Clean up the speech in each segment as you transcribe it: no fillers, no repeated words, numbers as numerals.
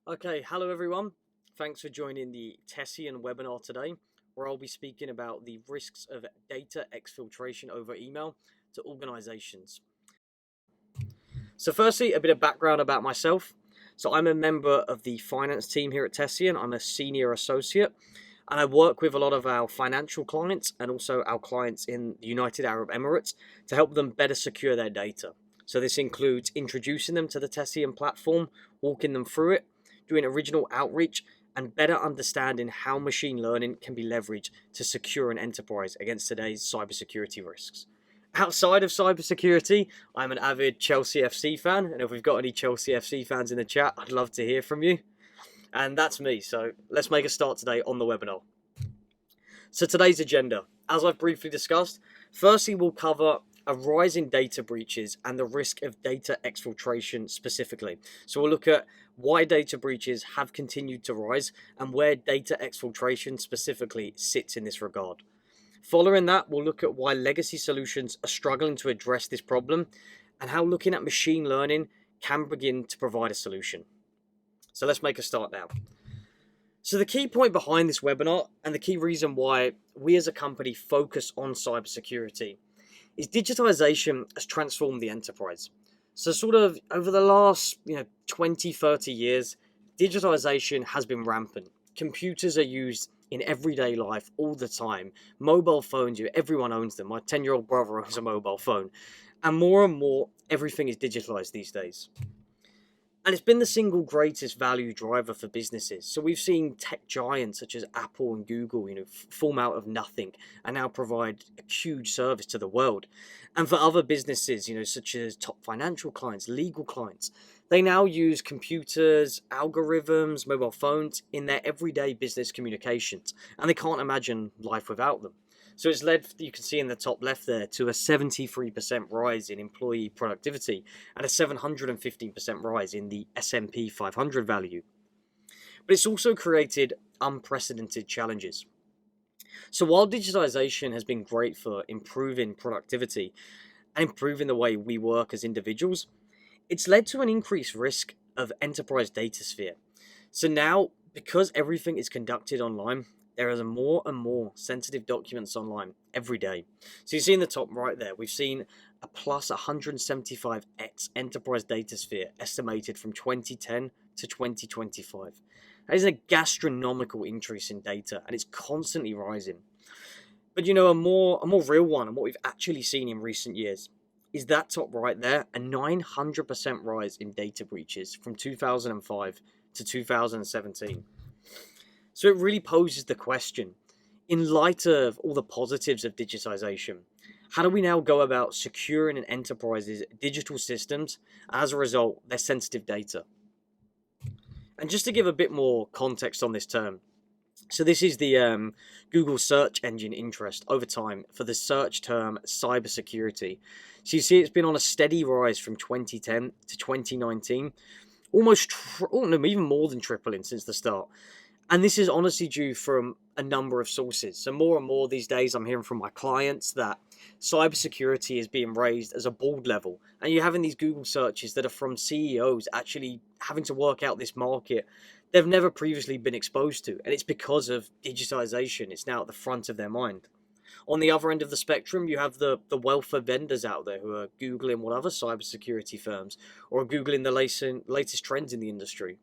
Okay, hello everyone. Thanks for joining the Tessian webinar today, where I'll be speaking about the risks of data exfiltration over email to organizations. So firstly, a bit of background about myself. So I'm a member of the finance team here at Tessian. I'm a senior associate, and I work with a lot of our financial clients and also our clients in the United Arab Emirates to help them better secure their data. So this includes introducing them to the Tessian platform, walking them through it, doing original outreach, and better understanding how machine learning can be leveraged to secure an enterprise against today's cybersecurity risks. Outside of cybersecurity, I'm an avid Chelsea FC fan, and if we've got any Chelsea FC fans in the chat, I'd love to hear from you. And that's me, so let's make a start today on the webinar. So today's agenda, as I've briefly discussed, firstly we'll cover a rise in data breaches and the risk of data exfiltration specifically. So we'll look at why data breaches have continued to rise and where data exfiltration specifically sits in this regard. Following that, we'll look at why legacy solutions are struggling to address this problem and how looking at machine learning can begin to provide a solution. So let's make a start now. So the key point behind this webinar and the key reason why we as a company focus on cybersecurity is digitization has transformed the enterprise. So sort of over the last 20, 30 years, digitization has been rampant. Computers are used in everyday life all the time. Mobile phones, everyone owns them. My 10-year-old brother owns a mobile phone. And more, everything is digitalized these days. And it's been the single greatest value driver for businesses. So we've seen tech giants such as Apple and Google, form out of nothing and now provide a huge service to the world. And for other businesses, such as top financial clients, legal clients, they now use computers, algorithms, mobile phones in their everyday business communications. And they can't imagine life without them. So it's led, you can see in the top left there, to a 73% rise in employee productivity and a 715% rise in the S&P 500 value. But it's also created unprecedented challenges. So while digitization has been great for improving productivity and improving the way we work as individuals, it's led to an increased risk of enterprise data sphere. So now, because everything is conducted online, there are more and more sensitive documents online every day. So you see in the top right there, we've seen a plus 175x enterprise data sphere estimated from 2010 to 2025. That is a gastronomical increase in data, and it's constantly rising. But a more real one, and what we've actually seen in recent years, is that top right there, a 900% rise in data breaches from 2005 to 2017. So it really poses the question, in light of all the positives of digitization, how do we now go about securing an enterprise's digital systems, and as a result, their sensitive data? And just to give a bit more context on this term, so this is the Google search engine interest over time for the search term cybersecurity. So you see it's been on a steady rise from 2010 to 2019, even more than tripling since the start. And this is honestly due from a number of sources. So more and more these days, I'm hearing from my clients that cybersecurity is being raised as a board level. And you're having these Google searches that are from CEOs actually having to work out this market they've never previously been exposed to. And it's because of digitization. It's now at the front of their mind. On the other end of the spectrum, you have the wealth of vendors out there who are Googling what other cybersecurity firms or are Googling the latest trends in the industry.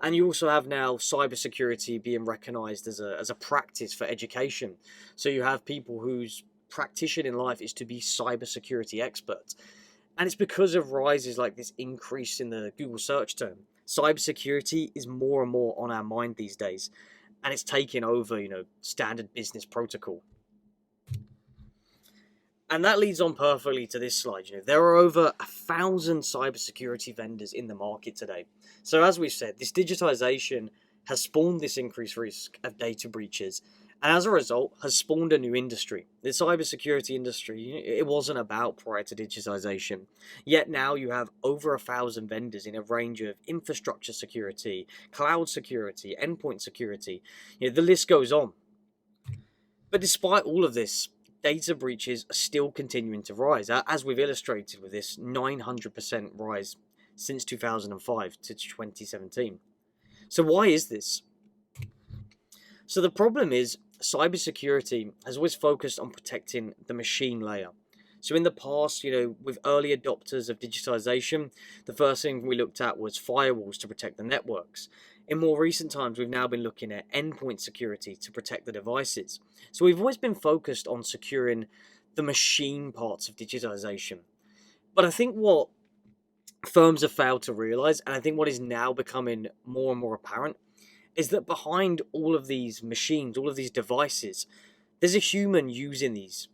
And you also have now cybersecurity being recognized as a practice for education. So you have people whose practitioner in life is to be cybersecurity experts. And it's because of rises like this increase in the Google search term. Cybersecurity is more and more on our mind these days. And it's taking over, standard business protocol. And that leads on perfectly to this slide. There are over 1,000 cybersecurity vendors in the market today. So as we've said, this digitization has spawned this increased risk of data breaches, and as a result, has spawned a new industry. The cybersecurity industry, it wasn't about prior to digitization. Yet now you have over 1,000 vendors in a range of infrastructure security, cloud security, endpoint security. The list goes on. But despite all of this, data breaches are still continuing to rise, as we've illustrated with this 900% rise since 2005 to 2017. So why is this? So the problem is cybersecurity has always focused on protecting the machine layer. So in the past, with early adopters of digitization, the first thing we looked at was firewalls to protect the networks. In more recent times, we've now been looking at endpoint security to protect the devices. So we've always been focused on securing the machine parts of digitization. But I think what firms have failed to realize, and I think what is now becoming more and more apparent, is that behind all of these machines, all of these devices, there's a human using these.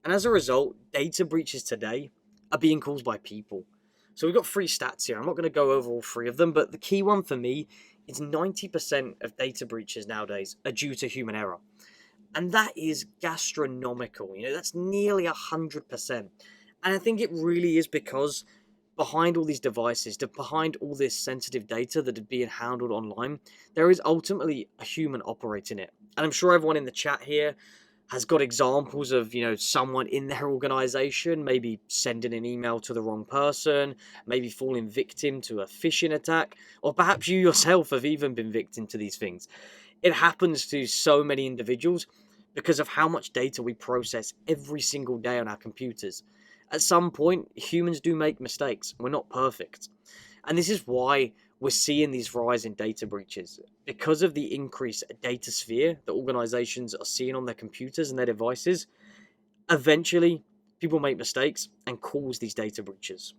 And as a result, data breaches today are being caused by people. So we've got three stats here. I'm not going to go over all three of them, but the key one for me is 90% of data breaches nowadays are due to human error. And that is gastronomical. That's nearly 100%. And I think it really is because behind all these devices, behind all this sensitive data that is being handled online, there is ultimately a human operating it. And I'm sure everyone in the chat here has got examples of, someone in their organization maybe sending an email to the wrong person, maybe falling victim to a phishing attack, or perhaps you yourself have even been victim to these things. It happens to so many individuals because of how much data we process every single day on our computers. At some point, humans do make mistakes. We're not perfect. And this is why we're seeing these rise in data breaches. Because of the increased data sphere that organizations are seeing on their computers and their devices, eventually people make mistakes and cause these data breaches.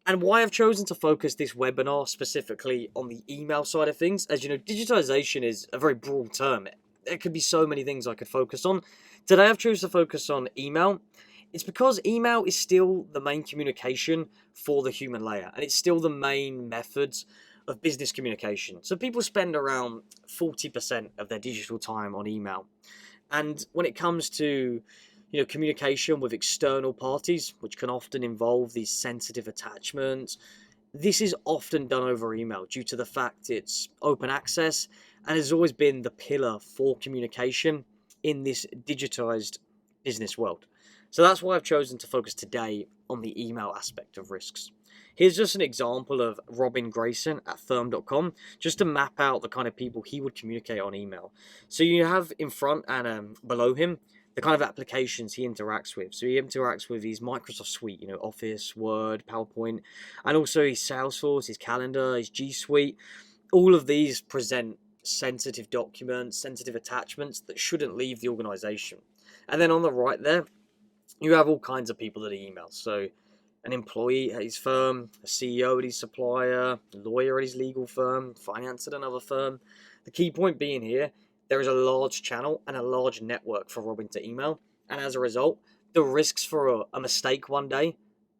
And why I've chosen to focus this webinar specifically on the email side of things, as you know, digitization is a very broad term. There could be so many things I could focus on. Today I've chosen to focus on email. It's because email is still the main communication for the human layer, and it's still the main methods of business communication. So people spend around 40% of their digital time on email. And when it comes to communication with external parties, which can often involve these sensitive attachments, this is often done over email due to the fact it's open access and has always been the pillar for communication in this digitized business world. So that's why I've chosen to focus today on the email aspect of risks. Here's just an example of Robin Grayson at Therm.com, just to map out the kind of people he would communicate on email. So you have in front and below him the kind of applications he interacts with. So he interacts with his Microsoft Suite, Office, Word, PowerPoint, and also his Salesforce, his Calendar, his G Suite. All of these present sensitive documents, sensitive attachments that shouldn't leave the organization. And then on the right there, you have all kinds of people that he emails. So an employee at his firm, a CEO at his supplier, a lawyer at his legal firm, finance at another firm. The key point being here, there is a large channel and a large network for Robin to email. And as a result, the risks for a mistake one day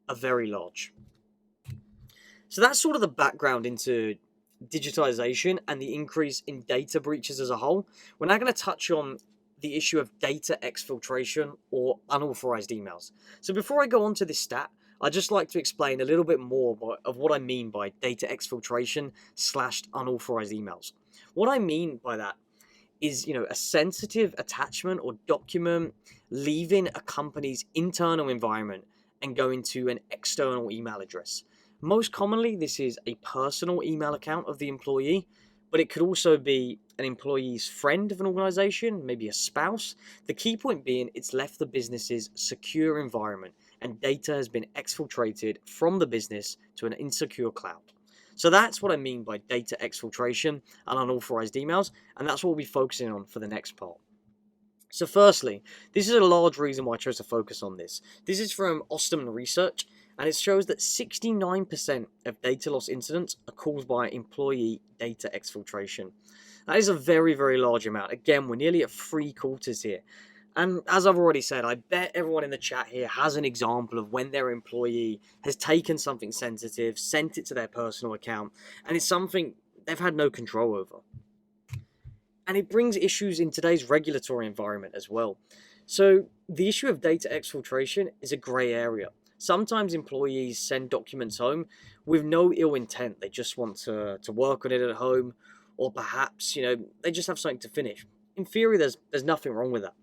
are very large. So that's sort of the background into digitization and the increase in data breaches as a whole. We're now going to touch on the issue of data exfiltration or unauthorized emails. So before I go on to this stat, I'd just like to explain a little bit more of what I mean by data exfiltration / unauthorized emails. What I mean by that is, a sensitive attachment or document leaving a company's internal environment and going to an external email address. Most commonly, this is a personal email account of the employee, but it could also be an employee's friend of an organization, maybe a spouse. The key point being it's left the business's secure environment and data has been exfiltrated from the business to an insecure cloud. So that's what I mean by data exfiltration and unauthorized emails, and that's what we'll be focusing on for the next part. So firstly, this is a large reason why I chose to focus on this. This is from Osterman Research, and it shows that 69% of data loss incidents are caused by employee data exfiltration. That is a very, very large amount. Again, we're nearly at 3/4 here. And as I've already said, I bet everyone in the chat here has an example of when their employee has taken something sensitive, sent it to their personal account, and it's something they've had no control over. And it brings issues in today's regulatory environment as well. So the issue of data exfiltration is a grey area. Sometimes employees send documents home with no ill intent. They just want to work on it at home, or perhaps, they just have something to finish. In theory, there's nothing wrong with that.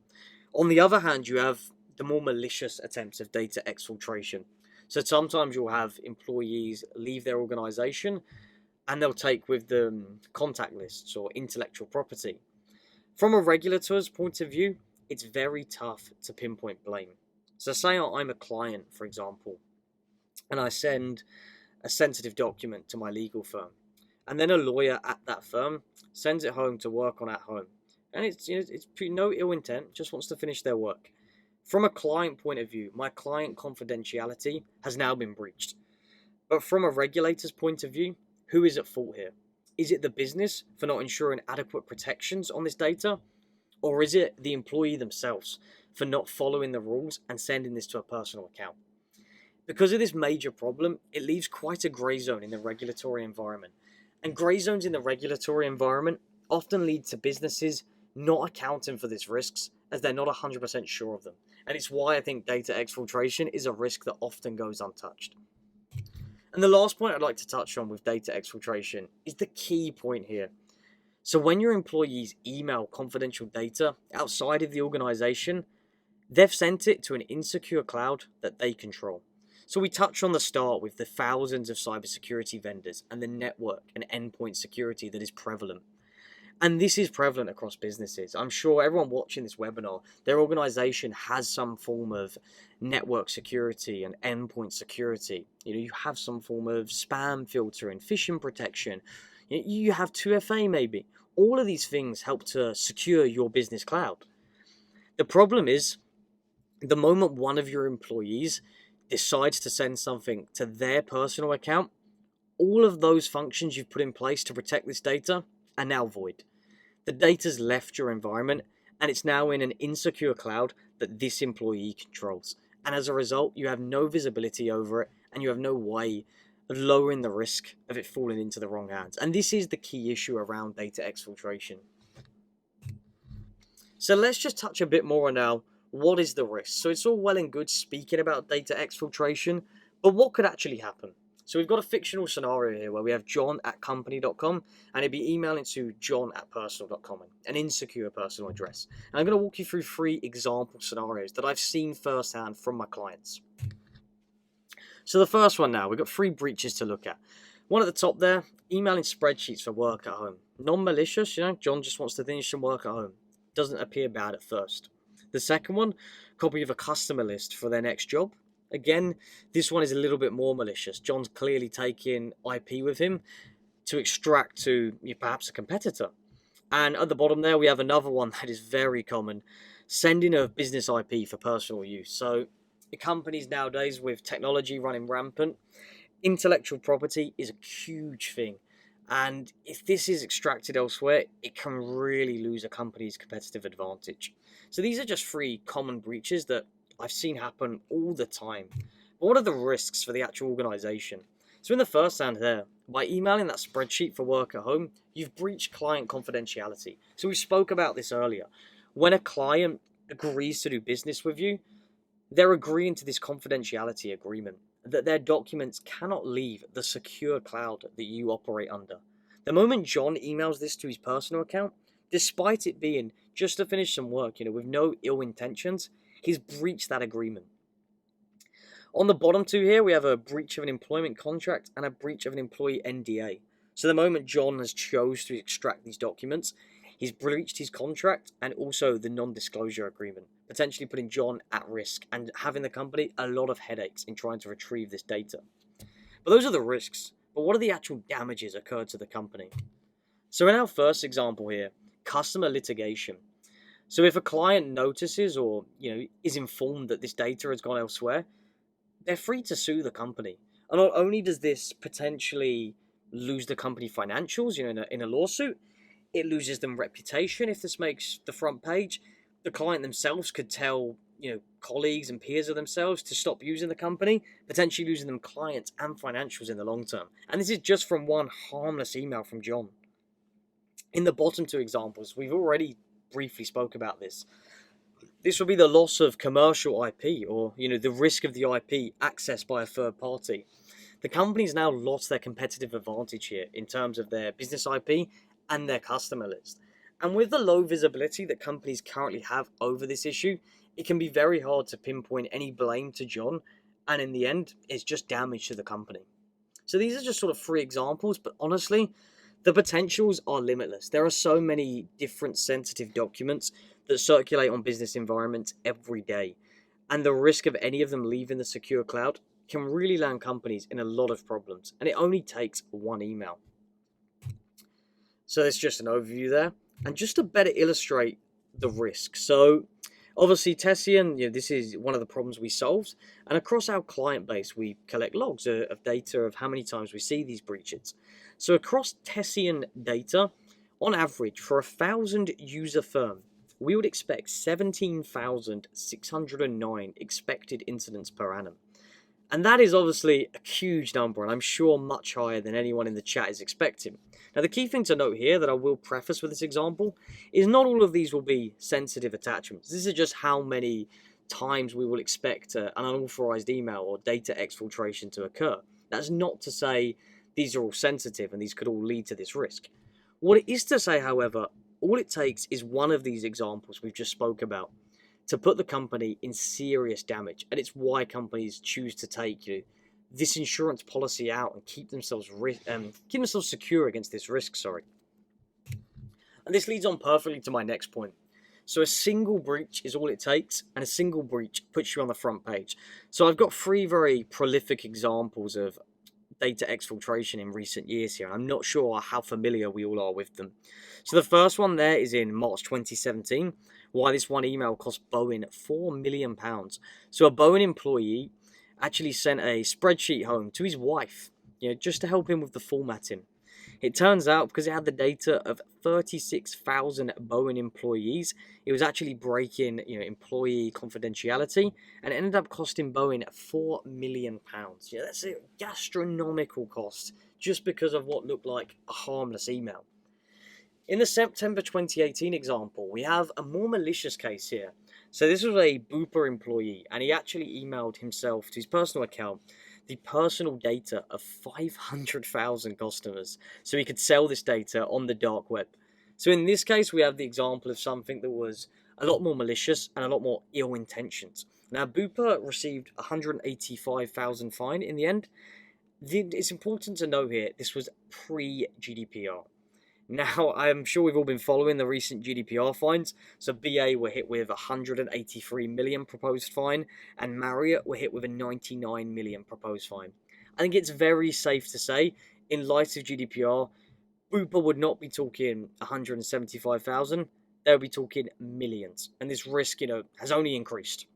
On the other hand, you have the more malicious attempts of data exfiltration. So sometimes you'll have employees leave their organization and they'll take with them contact lists or intellectual property. From a regulator's point of view, it's very tough to pinpoint blame. So say I'm a client, for example, and I send a sensitive document to my legal firm, and then a lawyer at that firm sends it home to work on at home, and it's no ill intent, just wants to finish their work. From a client point of view, my client confidentiality has now been breached. But from a regulator's point of view, who is at fault here? Is it the business for not ensuring adequate protections on this data? Or is it the employee themselves for not following the rules and sending this to a personal account? Because of this major problem, it leaves quite a grey zone in the regulatory environment. And grey zones in the regulatory environment often lead to businesses not accounting for these risks as they're not 100% sure of them. And it's why I think data exfiltration is a risk that often goes untouched. And the last point I'd like to touch on with data exfiltration is the key point here. So when your employees email confidential data outside of the organization, they've sent it to an insecure cloud that they control. So we touched on the start with the thousands of cybersecurity vendors and the network and endpoint security that is prevalent. And this is prevalent across businesses. I'm sure everyone watching this webinar, their organization has some form of network security and endpoint security. You have some form of spam filtering, phishing protection. You have 2FA maybe. All of these things help to secure your business cloud. The problem is, the moment one of your employees decides to send something to their personal account, all of those functions you've put in place to protect this data are now void. The data's left your environment and it's now in an insecure cloud that this employee controls. And as a result, you have no visibility over it and you have no way of lowering the risk of it falling into the wrong hands. And this is the key issue around data exfiltration. So let's just touch a bit more on now, what is the risk? So it's all well and good speaking about data exfiltration, but what could actually happen? So we've got a fictional scenario here where we have John at company.com and he'd be emailing to John at personal.com, an insecure personal address. And I'm going to walk you through 3 example scenarios that I've seen firsthand from my clients. So the first one now, we've got 3 breaches to look at. One at the top there, emailing spreadsheets for work at home. Non-malicious, John just wants to finish some work at home. Doesn't appear bad at first. The second one, copy of a customer list for their next job. Again, this one is a little bit more malicious. John's clearly taking IP with him to extract to perhaps a competitor. And at the bottom there, we have another one that is very common, sending a business IP for personal use. So companies nowadays with technology running rampant, intellectual property is a huge thing. And if this is extracted elsewhere, it can really lose a company's competitive advantage. So these are just 3 common breaches that I've seen happen all the time. But what are the risks for the actual organization? So in the first hand there, by emailing that spreadsheet for work at home, you've breached client confidentiality. So we spoke about this earlier. When a client agrees to do business with you, they're agreeing to this confidentiality agreement that their documents cannot leave the secure cloud that you operate under. The moment John emails this to his personal account, despite it being just to finish some work, with no ill intentions, he's breached that agreement. On the bottom 2 here, we have a breach of an employment contract and a breach of an employee NDA. So the moment John has chose to extract these documents, he's breached his contract and also the non-disclosure agreement, potentially putting John at risk and having the company a lot of headaches in trying to retrieve this data. But those are the risks. But what are the actual damages occurred to the company? So in our first example here, customer litigation. So if a client notices or is informed that this data has gone elsewhere, they're free to sue the company. And not only does this potentially lose the company financials, in a lawsuit, it loses them reputation if this makes the front page. The client themselves could tell, colleagues and peers of themselves to stop using the company, potentially losing them clients and financials in the long term. And this is just from one harmless email from John. In the bottom 2 examples, we've already briefly spoke about this. This will be the loss of commercial IP or, the risk of the IP accessed by a third party. The company's now lost their competitive advantage here in terms of their business IP and their customer list. And with the low visibility that companies currently have over this issue, it can be very hard to pinpoint any blame to John, and in the end, it's just damage to the company. So these are just sort of three examples, but honestly, the potentials are limitless. There are so many different sensitive documents that circulate on business environments every day, and the risk of any of them leaving the secure cloud can really land companies in a lot of problems, and it only takes one email. So that's just an overview there. And just to better illustrate the risk. So obviously Tessian, this is one of the problems we solved. And across our client base, we collect logs of data of how many times we see these breaches. So across Tessian data, on average, for 1,000 user firm, we would expect 17,609 expected incidents per annum. And that is obviously a huge number, and I'm sure much higher than anyone in the chat is expecting. Now, the key thing to note here that I will preface with this example is not all of these will be sensitive attachments. This is just how many times we will expect an unauthorized email or data exfiltration to occur. That's not to say these are all sensitive and these could all lead to this risk. What it is to say, however, all it takes is one of these examples we've just spoke about to put the company in serious damage. And it's why companies choose to take this insurance policy out and keep themselves secure against this risk. And this leads on perfectly to my next point. So a single breach is all it takes, and a single breach puts you on the front page. So I've got three very prolific examples of data exfiltration in recent years here. I'm not sure how familiar we all are with them. So the first one there is in March 2017, why this one email cost Boeing £4 million. So a Boeing employee actually sent a spreadsheet home to his wife, just to help him with the formatting. It turns out, because it had the data of 36,000 Boeing employees, it was actually breaking, employee confidentiality, and it ended up costing Boeing £4 million. That's a gastronomical cost, just because of what looked like a harmless email. In the September 2018 example, we have a more malicious case here. So this was a Bupa employee, and he actually emailed himself to his personal account the personal data of 500,000 customers, so he could sell this data on the dark web. So in this case, we have the example of something that was a lot more malicious and a lot more ill-intentioned. Now, Bupa received 185,000 fine in the end. It's important to know here, this was pre-GDPR. Now, I'm sure we've all been following the recent GDPR fines. So BA were hit with 183 million proposed fine, and Marriott were hit with a 99 million proposed fine. I think it's very safe to say, in light of GDPR, Bupa would not be talking 175,000, they'll be talking millions. And this risk, has only increased.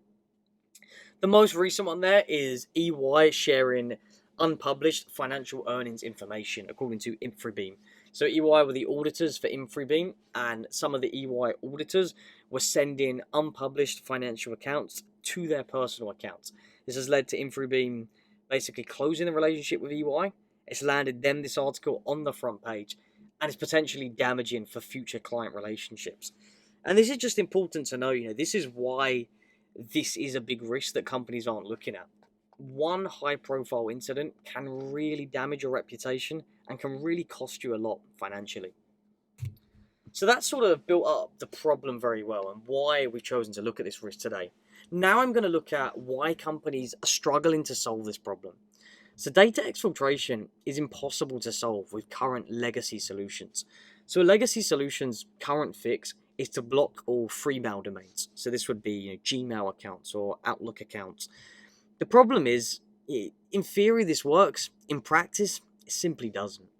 The most recent one there is EY sharing unpublished financial earnings information, according to InfraBeam. So EY were the auditors for InfraBeam, and some of the EY auditors were sending unpublished financial accounts to their personal accounts. This has led to InfraBeam basically closing the relationship with EY. It's landed them this article on the front page, and it's potentially damaging for future client relationships. And this is just important to know, this is why this is a big risk that companies aren't looking at. One high-profile incident can really damage your reputation and can really cost you a lot financially. So that sort of built up the problem very well and why we've chosen to look at this risk today. Now I'm going to look at why companies are struggling to solve this problem. So data exfiltration is impossible to solve with current legacy solutions. So a legacy solution's current fix is to block all free-mail domains. So this would be Gmail accounts or Outlook accounts. The problem is, in theory this works, in practice it simply doesn't.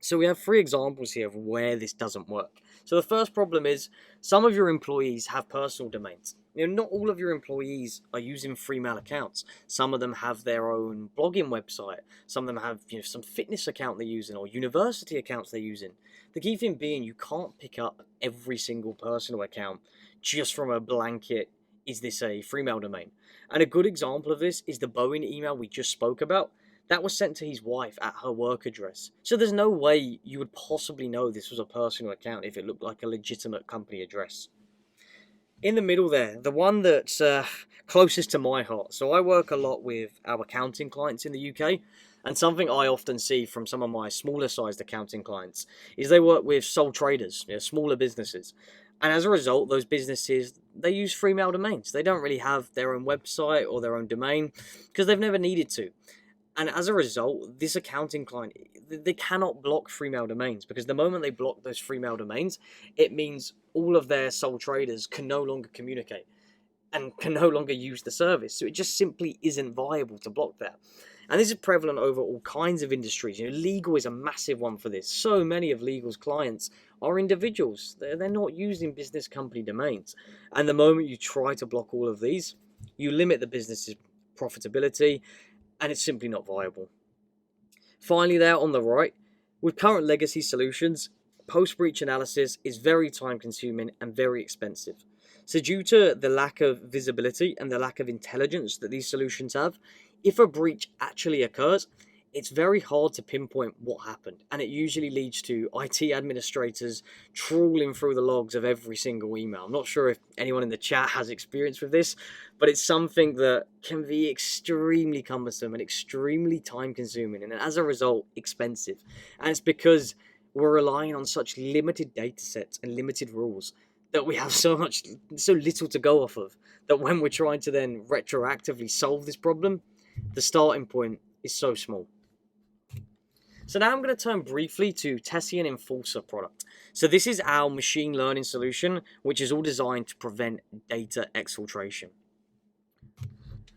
So we have three examples here of where this doesn't work. So the first problem is, some of your employees have personal domains. Not all of your employees are using free-mail accounts. Some of them have their own blogging website. Some of them have some fitness account they're using or university accounts they're using. The key thing being, you can't pick up every single personal account just from a blanket, is this a free-mail domain? And a good example of this is the Boeing email we just spoke about. That was sent to his wife at her work address. So there's no way you would possibly know this was a personal account if it looked like a legitimate company address. In the middle there, the one that's closest to my heart. So I work a lot with our accounting clients in the UK, and something I often see from some of my smaller sized accounting clients is they work with sole traders, smaller businesses. And as a result, those businesses, they use free-mail domains. They don't really have their own website or their own domain because they've never needed to. And as a result, this accounting client, they cannot block free mail domains, because the moment they block those free mail domains, it means all of their sole traders can no longer communicate and can no longer use the service. So it just simply isn't viable to block that. And this is prevalent over all kinds of industries. Legal is a massive one for this. So many of legal's clients are individuals. They're not using business company domains. And the moment you try to block all of these, you limit the business's profitability, and it's simply not viable. Finally, there on the right, with current legacy solutions, post-breach analysis is very time-consuming and very expensive. So due to the lack of visibility and the lack of intelligence that these solutions have, if a breach actually occurs, it's very hard to pinpoint what happened, and it usually leads to IT administrators trawling through the logs of every single email. I'm not sure if anyone in the chat has experience with this, but it's something that can be extremely cumbersome and extremely time-consuming, and as a result, expensive. And it's because we're relying on such limited data sets and limited rules that we have so little to go off of, that when we're trying to then retroactively solve this problem, the starting point is so small. So now I'm going to turn briefly to Tessian Enforcer product. So this is our machine learning solution, which is all designed to prevent data exfiltration.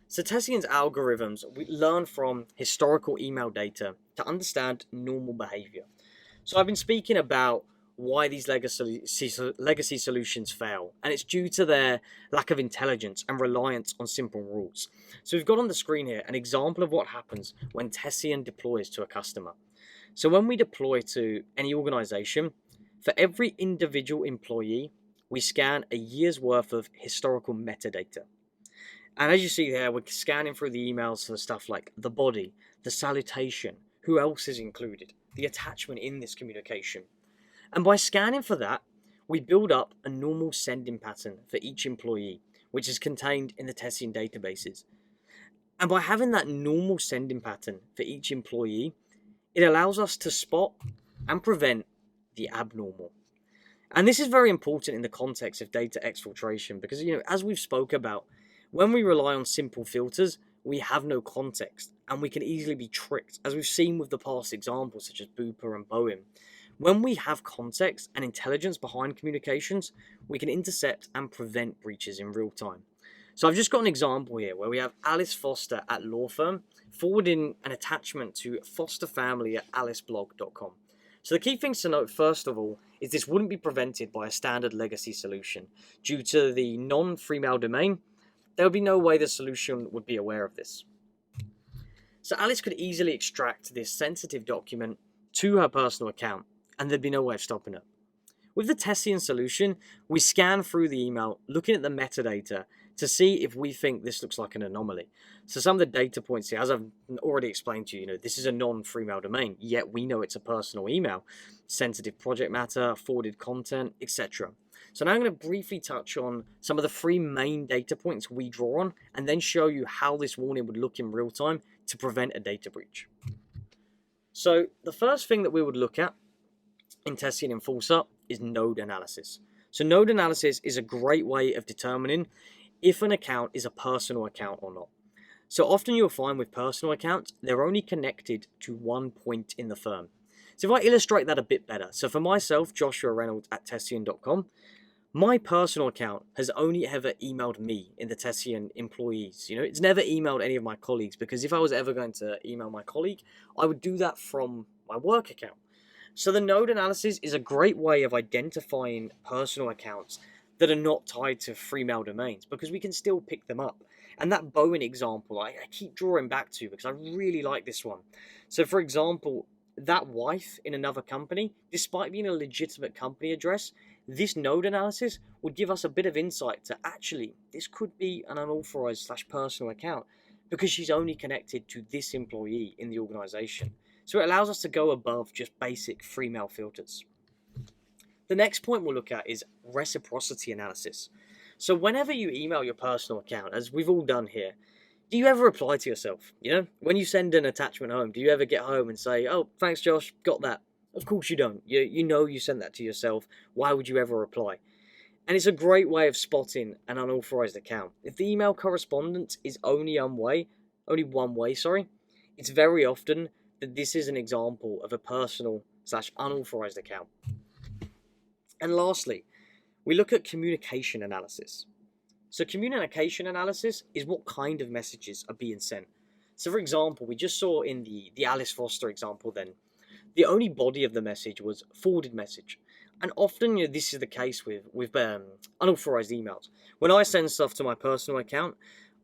So Tessian's algorithms, we learn from historical email data to understand normal behavior. So I've been speaking about why these legacy solutions fail, and it's due to their lack of intelligence and reliance on simple rules. So we've got on the screen here an example of what happens when Tessian deploys to a customer. So when we deploy to any organization, for every individual employee, we scan a year's worth of historical metadata. And as you see there, we're scanning through the emails for stuff like the body, the salutation, who else is included, the attachment in this communication. And by scanning for that, we build up a normal sending pattern for each employee, which is contained in the Tessian databases. And by having that normal sending pattern for each employee, it allows us to spot and prevent the abnormal. And this is very important in the context of data exfiltration, because, as we've spoke about, when we rely on simple filters, we have no context, and we can easily be tricked, as we've seen with the past examples such as Bupa and Boeing. When we have context and intelligence behind communications, we can intercept and prevent breaches in real time. So I've just got an example here where we have Alice Foster at law firm forwarding an attachment to fosterfamily@aliceblog.com. So the key things to note, first of all, is this wouldn't be prevented by a standard legacy solution. Due to the non-free mail domain, there would be no way the solution would be aware of this. So Alice could easily extract this sensitive document to her personal account, and there'd be no way of stopping it. With the Tessian solution, we scan through the email, looking at the metadata to see if we think this looks like an anomaly. So some of the data points here, as I've already explained to you, this is a non-free mail domain, yet we know it's a personal email, sensitive project matter, forwarded content, etc. So now I'm going to briefly touch on some of the three main data points we draw on, and then show you how this warning would look in real time to prevent a data breach. So the first thing that we would look at in Tessian Enforcer is node analysis. So node analysis is a great way of determining if an account is a personal account or not. So often you'll find with personal accounts, they're only connected to one point in the firm. So if I illustrate that a bit better, so for myself, Joshua Reynolds at Tessian.com, my personal account has only ever emailed me in the Tessian employees. It's never emailed any of my colleagues, because if I was ever going to email my colleague, I would do that from my work account. So the node analysis is a great way of identifying personal accounts that are not tied to free mail domains, because we can still pick them up. And that Boeing example, I keep drawing back to, because I really like this one. So for example, that wife in another company, despite being a legitimate company address, this node analysis would give us a bit of insight to actually, this could be an unauthorized / personal account, because she's only connected to this employee in the organization. So it allows us to go above just basic free mail filters. The next point we'll look at is reciprocity analysis. So whenever you email your personal account, as we've all done here, do you ever reply to yourself? When you send an attachment home, do you ever get home and say, "Oh, thanks Josh, got that"? Of course you don't. You know you sent that to yourself. Why would you ever reply? And it's a great way of spotting an unauthorized account. If the email correspondence is only one way, It's very often that this is an example of a personal slash unauthorized account. And lastly, we look at communication analysis. So communication analysis is what kind of messages are being sent. So for example, we just saw in the Alice Foster example then, the only body of the message was forwarded message. And often, this is the case with unauthorized emails. When I send stuff to my personal account,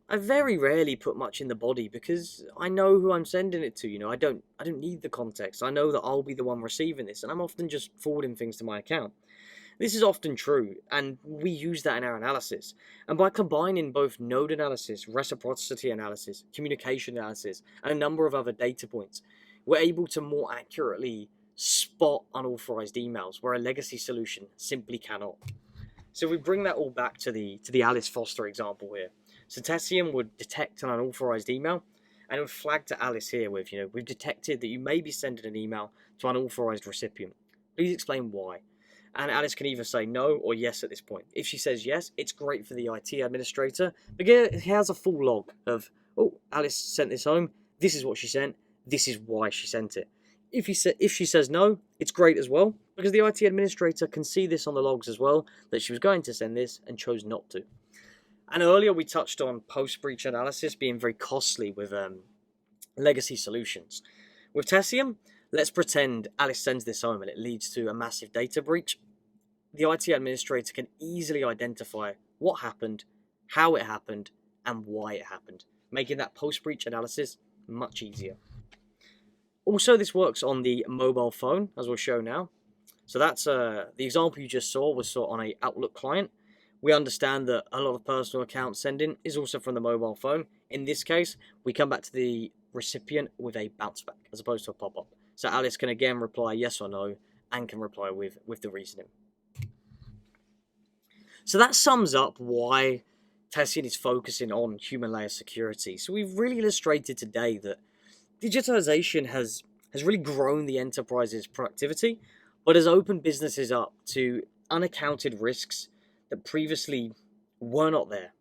I very rarely put much in the body because I know who I'm sending it to. I don't need the context. I know that I'll be the one receiving this, and I'm often just forwarding things to my account. This is often true, and we use that in our analysis. And by combining both node analysis, reciprocity analysis, communication analysis, and a number of other data points, we're able to more accurately spot unauthorized emails where a legacy solution simply cannot. So we bring that all back to the Alice Foster example here. So Tessian would detect an unauthorized email, and it would flag to Alice here with, we've detected that you may be sending an email to an unauthorized recipient. Please explain why. And Alice can either say no or yes at this point. If she says yes, it's great for the IT administrator because he has a full log of, oh, Alice sent this home, this is what she sent, this is why she sent it. If she says no, it's great as well, because the IT administrator can see this on the logs as well, that she was going to send this and chose not to. And earlier we touched on post-breach analysis being very costly with legacy solutions. With Tessian, let's pretend Alice sends this home and it leads to a massive data breach. The IT administrator can easily identify what happened, how it happened, and why it happened, making that post-breach analysis much easier. Also, this works on the mobile phone, as we'll show now. So that's the example you just saw was on a Outlook client. We understand that a lot of personal account sending is also from the mobile phone. In this case, we come back to the recipient with a bounce back as opposed to a pop-up. So Alice can again reply yes or no and can reply with the reasoning. So that sums up why Tessian is focusing on human layer security. So we've really illustrated today that digitalization has really grown the enterprise's productivity, but has opened businesses up to unaccounted risks that previously were not there.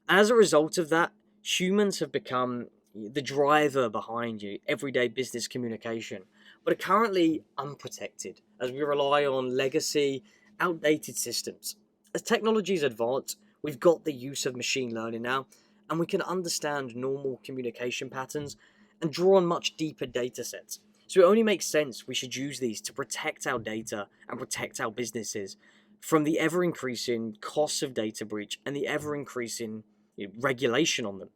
And as a result of that, humans have become the driver behind you everyday business communication, but are currently unprotected as we rely on legacy, outdated systems. As technologies advance, we've got the use of machine learning now, and we can understand normal communication patterns and draw on much deeper data sets. So it only makes sense we should use these to protect our data and protect our businesses from the ever-increasing costs of data breach and the ever-increasing regulation on them.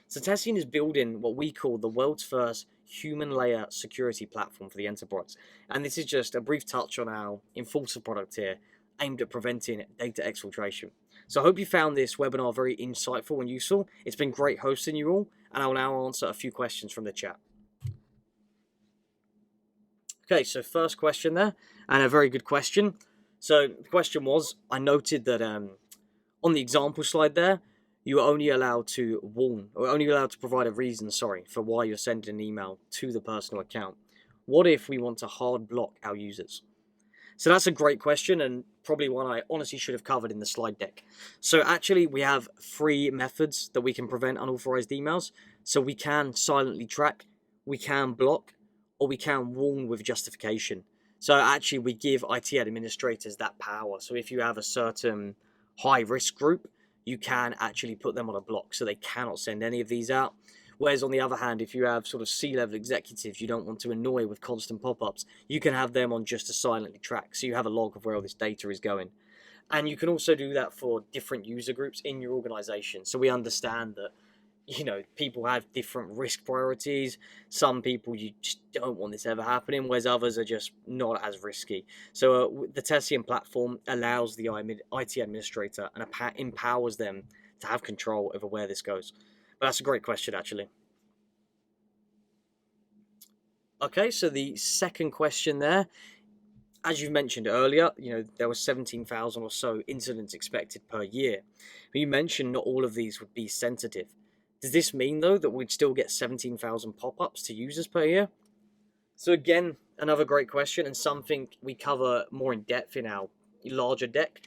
So Tessian is building what we call the world's first human layer security platform for the enterprise. And this is just a brief touch on our Enforcer product here, aimed at preventing data exfiltration. So I hope you found this webinar very insightful and useful. It's been great hosting you all, and I'll now answer a few questions from the chat. Okay, so first question there, and a very good question. So the question was, I noted that on the example slide there, you are only allowed to warn, or only allowed to provide a reason, for why you're sending an email to the personal account. What if we want to hard block our users? So that's a great question, and probably one I honestly should have covered in the slide deck. So actually, we have 3 methods that we can prevent unauthorized emails. So we can silently track, we can block, or we can warn with justification. So actually, we give IT administrators that power. So if you have a certain high-risk group, you can actually put them on a block, so they cannot send any of these out. Whereas on the other hand, if you have sort of C-level executives you don't want to annoy with constant pop-ups, you can have them on just a silently track, so you have a log of where all this data is going. And you can also do that for different user groups in your organization. So we understand that, people have different risk priorities. Some people, you just don't want this ever happening, whereas others are just not as risky. So the Tessian platform allows the IT administrator and empowers them to have control over where this goes. But that's a great question, actually. Okay, so the second question there, as you mentioned earlier, there were 17,000 or so incidents expected per year. But you mentioned not all of these would be sensitive. Does this mean, though, that we'd still get 17,000 pop-ups to users per year? So again, another great question, and something we cover more in depth in our larger deck.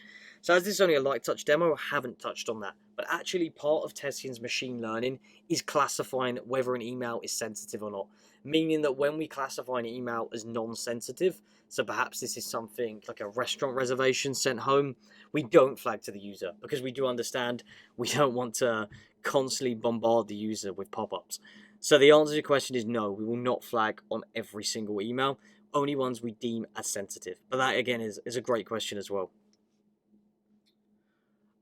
So as this is only a light touch demo, I haven't touched on that. But actually part of Tessian's machine learning is classifying whether an email is sensitive or not. Meaning that when we classify an email as non-sensitive, so perhaps this is something like a restaurant reservation sent home, we don't flag to the user because we do understand we don't want to constantly bombard the user with pop-ups. So the answer to your question is no, we will not flag on every single email, only ones we deem as sensitive. But that again is a great question as well.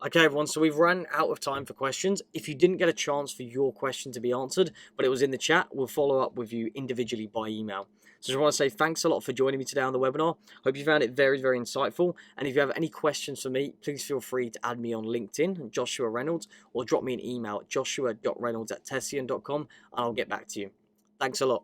Okay, everyone, so we've run out of time for questions. If you didn't get a chance for your question to be answered, but it was in the chat, we'll follow up with you individually by email. So I just want to say thanks a lot for joining me today on the webinar. Hope you found it very, very insightful. And if you have any questions for me, please feel free to add me on LinkedIn, Joshua Reynolds, or drop me an email at joshua.reynolds@tessian.com, and I'll get back to you. Thanks a lot.